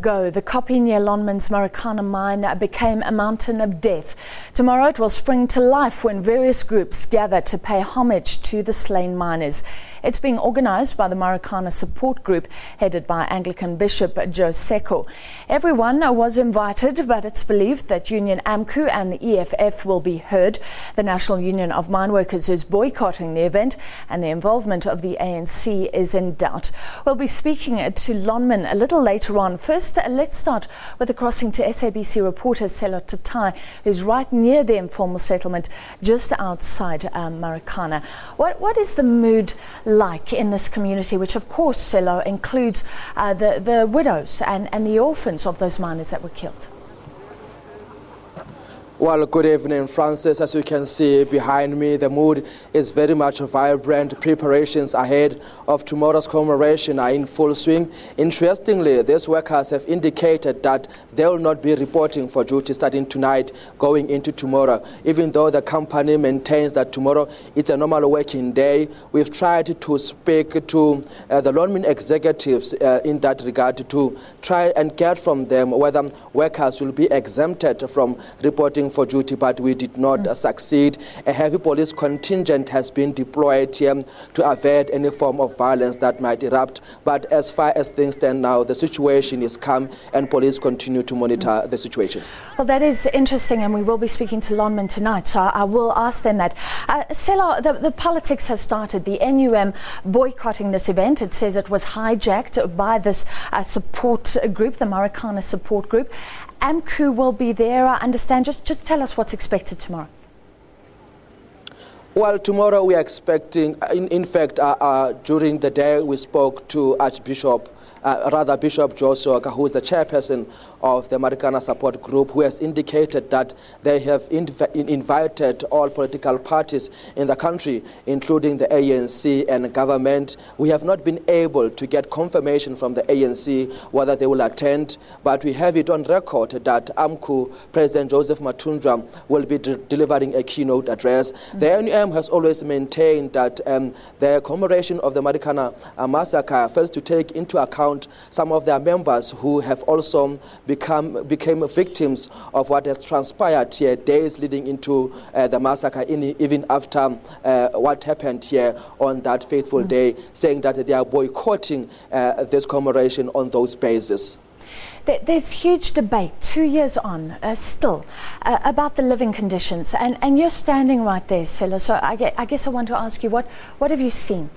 The koppie near Lonmin's Marikana mine became a mountain of death. Tomorrow it will spring to life when various groups gather to pay homage to the slain miners. It's being organised by the Marikana Support Group, headed by Anglican Bishop Joe Seako. Everyone was invited, but it's believed that Union AMCU and the EFF will be heard. The National Union of Mineworkers is boycotting the event, and the involvement of the ANC is in doubt. We'll be speaking to Lonmin a little later on. First, let's start with a crossing to SABC reporter Sela, who's right near the informal settlement just outside Marikana. What is the mood like in this community, which of course, Sela, includes the widows and the orphans of those miners that were killed? Well, good evening, Francis. As you can see behind me, the mood is very much vibrant. Preparations ahead of tomorrow's commemoration are in full swing. Interestingly, these workers have indicated that they will not be reporting for duty starting tonight, going into tomorrow. Even though the company maintains that tomorrow it's a normal working day, we've tried to speak to the Lonmin executives in that regard to try and get from them whether workers will be exempted from reporting for duty, but we did not succeed. A heavy police contingent has been deployed here to avert any form of violence that might erupt. But as far as things stand now, the situation is calm and police continue to monitor the situation. Well, that is interesting, and we will be speaking to Lonmin tonight, so I will ask them that. Sela, the politics has started. The NUM boycotting this event. It says it was hijacked by this support group, the Marikana Support Group. AMCU will be there, I understand. Just tell us what's expected tomorrow. Well, tomorrow we are expecting, in fact, during the day we spoke to Bishop Joe Seako, who is the chairperson of the Marikana Support Group, who has indicated that they have invited all political parties in the country, including the ANC and government. We have not been able to get confirmation from the ANC whether they will attend, but we have it on record that AMCU President Joseph Matundra will be delivering a keynote address. The NUM has always maintained that the commemoration of the Marikana massacre fails to take into account some of their members who have also became victims of what has transpired here days leading into the massacre, even after what happened here on that fateful day, saying that they are boycotting this commemoration on those bases. There's huge debate 2 years on still about the living conditions, and you're standing right there, Sela, so I guess I want to ask you, what have you seen?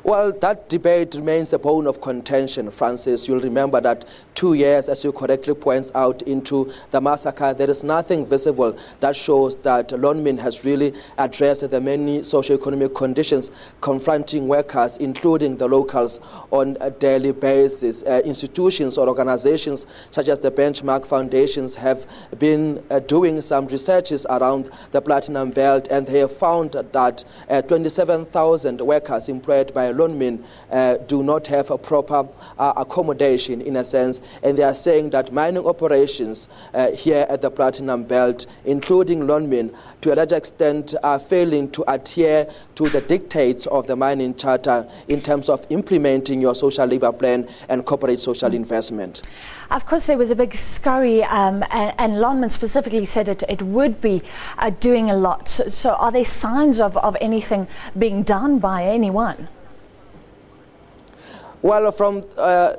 Well, that debate remains a bone of contention, Francis. You'll remember that 2 years, as you correctly point out, into the massacre, there is nothing visible that shows that Lonmin has really addressed the many socio-economic conditions confronting workers, including the locals, on a daily basis. Institutions or organizations such as the Benchmark Foundations have been doing some researches around the Platinum Belt, and they have found that 27,000 workers employed by Lonmin do not have a proper accommodation, in a sense, and they are saying that mining operations here at the Platinum Belt, including Lonmin, to a large extent are failing to adhere to the dictates of the mining charter in terms of implementing your social labor plan and corporate social investment. Of course, there was a big scurry, and Lonmin specifically said it would be doing a lot. So are there signs of anything being done by anyone? Well, from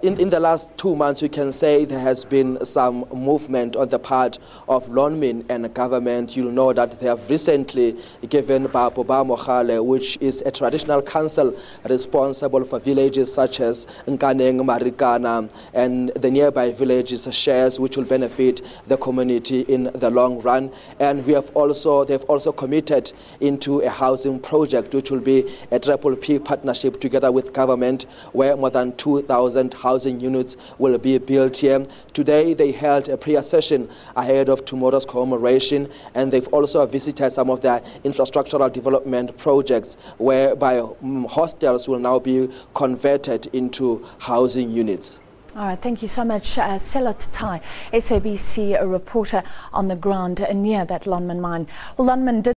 in the last 2 months, we can say there has been some movement on the part of Lonmin and the government. You'll know that they have recently given Boba Mohale, which is a traditional council responsible for villages such as Nkaneng, Marikana, and the nearby villages, shares which will benefit the community in the long run. And they've also committed into a housing project, which will be a PPP partnership together with government, where more than 2,000 housing units will be built here. Today they held a prayer session ahead of tomorrow's commemoration, and they've also visited some of their infrastructural development projects whereby hostels will now be converted into housing units. All right, thank you so much, Sela, SABC reporter on the ground near that Lonmin mine. Well, Lonmin did